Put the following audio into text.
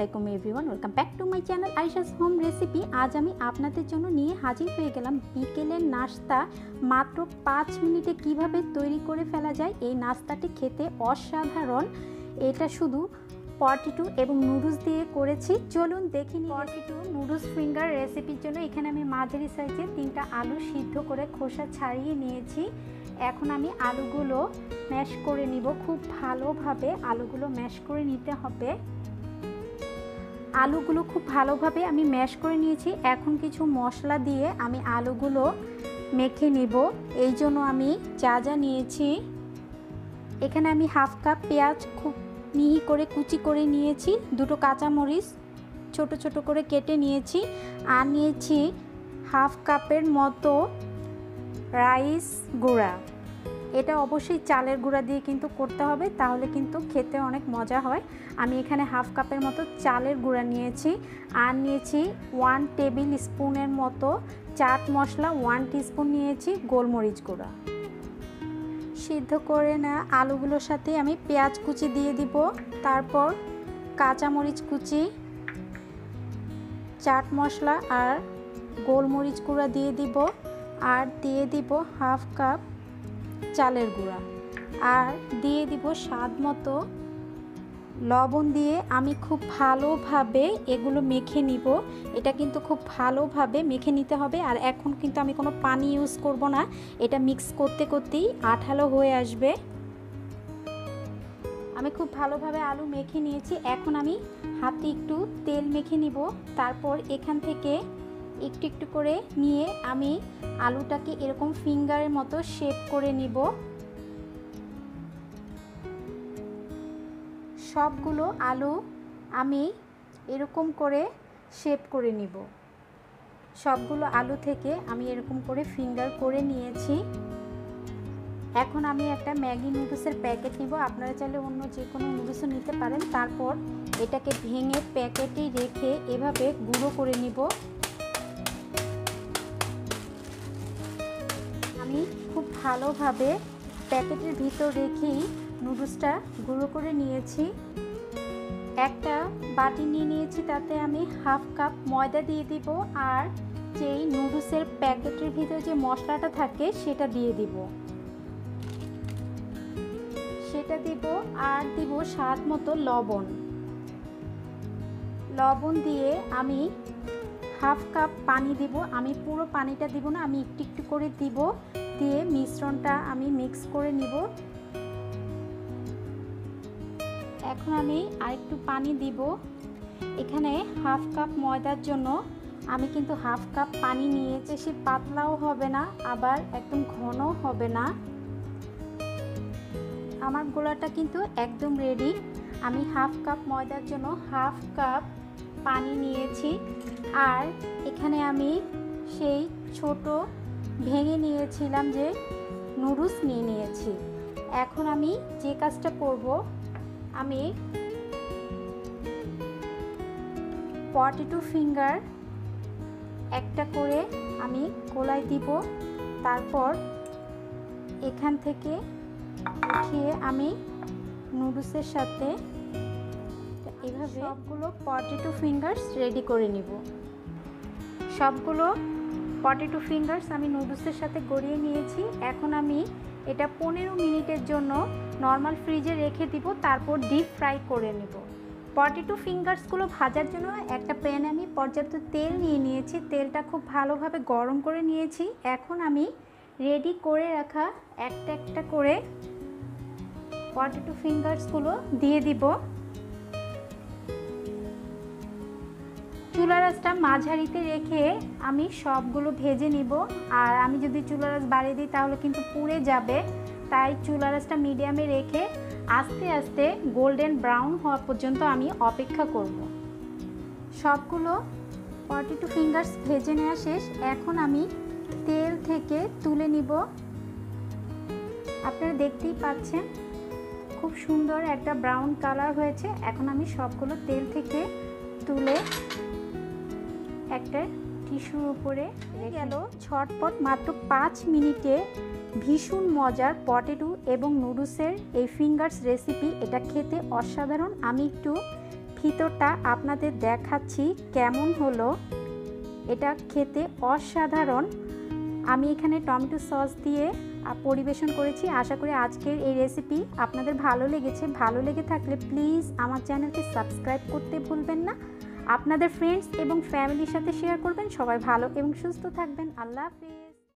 আলাইকুম everyone, welcome back to my channel Ayesha's home recipe. আজ আমি আপনাদের জন্য নিয়ে হাজির হয়ে গেলাম বিকেলের নাস্তা। মাত্র 5 মিনিটে কিভাবে তৈরি করে ফেলা যায়। এই নাস্তাটি খেতে অসাধারণ। এটা শুধু পটেটো এবং নুডলস দিয়ে করেছি। চলুন দেখি। পটেটো নুডলস ফিঙ্গার রেসিপির জন্য এখানে আমি মাঝারি সাইজে 3টা আলু সিদ্ধ করে খোসা ছাড়িয়ে নিয়েছি। এখন আমি আলুগুলো ম্যাশ করে নিব। খুব ভালোভাবে আলুগুলো ম্যাশ করে নিতে হবে। আলুগুলো খুব ভালোভাবে আমি ম্যাশ করে নিয়েছি। এখন কিছু মশলা দিয়ে আমি আলুগুলো মেখে নিব। এই জন্য আমি যা যা নিয়েছি, এখানে আমি হাফ কাপ পেঁয়াজ খুব মিহি করে কুচি করে নিয়েছি, 2টো কাঁচামরিচ ছোট ছোট করে কেটে নিয়েছি, আর নিয়েছি হাফ কাপের মতো রাইস গুঁড়া। এটা অবশ্যই চালের গুঁড়া দিয়ে কিন্তু করতে হবে, তাহলে কিন্তু খেতে অনেক মজা হয়। আমি এখানে হাফ কাপের মতো চালের গুঁড়া নিয়েছি, আর নিয়েছি 1 টেবিল স্পুনের মতো চাট মশলা, 1 টিস্পুন নিয়েছি গোলমরিচ গুঁড়া। সিদ্ধ করে না আলুগুলোর সাথে আমি পেঁয়াজ কুচি দিয়ে দিব, তারপর কাঁচামরিচ কুচি, চাট মশলা আর গোলমরিচ গুঁড়া দিয়ে দিব, আর দিয়ে দিব হাফ কাপ চালের গুঁড়া, আর দিয়ে দিব স্বাদ মতো লবণ দিয়ে আমি খুব ভালোভাবে এগুলো মেখে নিব। এটা কিন্তু খুব ভালোভাবে মেখে নিতে হবে। আর এখন কিন্তু আমি কোনো পানি ইউজ করব না, এটা মিক্স করতে করতেই আঠালো হয়ে আসবে। আমি খুব ভালোভাবে আলু মেখে নিয়েছি। এখন আমি হাতে একটু তেল মেখে নিব, তারপর এখান থেকে একটু একটু করে নিয়ে আমি আলুটাকে এরকম ফিঙ্গারের মতো শেপ করে নিব। সবগুলো আলু আমি এরকম করে শেপ করে নিব। সবগুলো আলু থেকে আমি এরকম করে ফিঙ্গার করে নিয়েছি। এখন আমি একটা ম্যাগি নুডলসের প্যাকেট নিব। আপনারা চাইলে অন্য যে কোনো নুডলসও নিতে পারেন। তারপর এটাকে ভেঙে প্যাকেটে রেখে এভাবে গুঁড়ো করে নিব। আমি খুব ভালোভাবে প্যাকেটের ভিতর রেখেই নুডলসটা গুঁড়ো করে নিয়েছি। একটা বাটি নিয়ে নিয়েছি, তাতে আমি হাফ কাপ ময়দা দিয়ে দিব, আর যেই নুডলসের প্যাকেটের ভিতরে যে মশলাটা থাকে সেটা দিয়ে দিব, আর দিব স্বাদ মতো লবণ। লবণ দিয়ে আমি হাফ কাপ পানি দিব। আমি পুরো পানিটা দিব না, আমি একটু একটু করে দিব। দিয়ে মিশ্রণটা আমি মিক্স করে নিব। এখন আমি আরেকটু পানি দিব। এখানে হাফ কাপ ময়দার জন্য আমি কিন্তু হাফ কাপ পানি নিয়েছি। বেশি পাতলাও হবে না, আবার একদম ঘনও হবে না। আমার গোলাটা কিন্তু একদম রেডি। আমি হাফ কাপ ময়দার জন্য হাফ কাপ পানি নিয়েছি, আর এখানে আমি সেই ছোট ভেঙে নিয়েছিলাম যে নুডলস নিয়ে নিয়েছি। এখন আমি যে কাজটা করব, আমি পটেটো ফিঙ্গার একটা করে আমি গোলায় দিব, তারপর এখান থেকে উঠিয়ে আমি নুডলসের সাথে এভাবে সবগুলো পটেটো ফিঙ্গারস রেডি করে নিব। সবগুলো পটেটো ফিঙ্গারস আমি নুডলসের সাথে গড়িয়ে নিয়েছি। এখন আমি এটা 15 মিনিটের জন্য নর্মাল ফ্রিজে রেখে দিব, তারপর ডিপ ফ্রাই করে নেব। পটেটো ফিঙ্গারসগুলো ভাজার জন্য একটা প্যানে আমি পর্যাপ্ত তেল নিয়ে নিয়েছি। তেলটা খুব ভালোভাবে গরম করে নিয়েছি। এখন আমি রেডি করে রাখা একটা একটা করে পটেটো ফিঙ্গারসগুলো দিয়ে দিব। চুলার আঁচটা মাঝারিতে রেখে আমি সবগুলো ভেজে নিব। আর আমি যদি চুলার আঁচ বাড়িয়ে দিই তাহলে কিন্তু পুড়ে যাবে, তাই চুলার আঁচটা মিডিয়ামে রেখে আস্তে আস্তে গোল্ডেন ব্রাউন হওয়া পর্যন্ত আমি অপেক্ষা করব। সবগুলো পটেটো ফিঙ্গারস ভেজে নেওয়া শেষ। এখন আমি তেল থেকে তুলে নিব। আপনারা দেখতেই পাচ্ছেন খুব সুন্দর একটা ব্রাউন কালার হয়েছে। এখন আমি সবগুলো তেল থেকে তুলে একটা টিস্যুর উপরে রেখে গেল। ঝটপট মাত্র 5 মিনিটে ভীষণ মজার পটেটো এবং নুডলসের এই ফিঙ্গারস রেসিপি। এটা খেতে অসাধারণ। আমি একটু ভিতরটা আপনাদের দেখাচ্ছি কেমন হলো। এটা খেতে অসাধারণ। আমি এখানে টমেটো সস দিয়ে পরিবেশন করেছি। আশা করি আজকের এই রেসিপি আপনাদের ভালো লেগেছে। ভালো লেগে থাকলে প্লিজ আমার চ্যানেলটি সাবস্ক্রাইব করতে ভুলবেন না। আপনাদের ফ্রেন্ডস এবং ফ্যামিলির সাথে শেয়ার করবেন। সবাই ভালো এবং সুস্থ থাকবেন। আল্লাহ হাফেজ।